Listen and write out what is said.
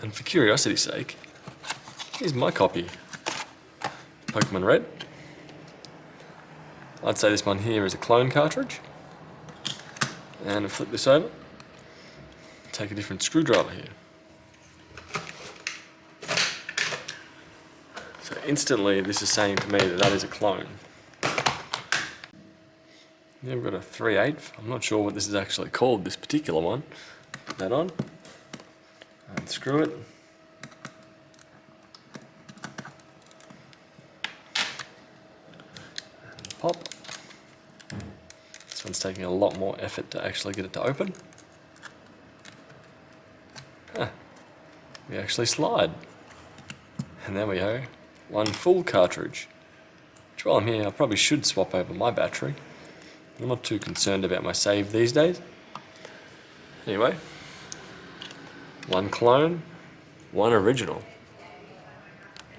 And for curiosity's sake, here's my copy. Pokemon Red. I'd say this one here is a clone cartridge. And flip this over. Take a different screwdriver here. So instantly this is saying to me that that is a clone. Then we've got a 3/8. I'm not sure what this is actually called, this particular one. Put that on. Unscrew it. And pop. This one's taking a lot more effort to actually get it to open. We actually slide. And there we go. One full cartridge. Which while I'm here, I probably should swap over my battery. I'm not too concerned about my save these days. Anyway, one clone, one original.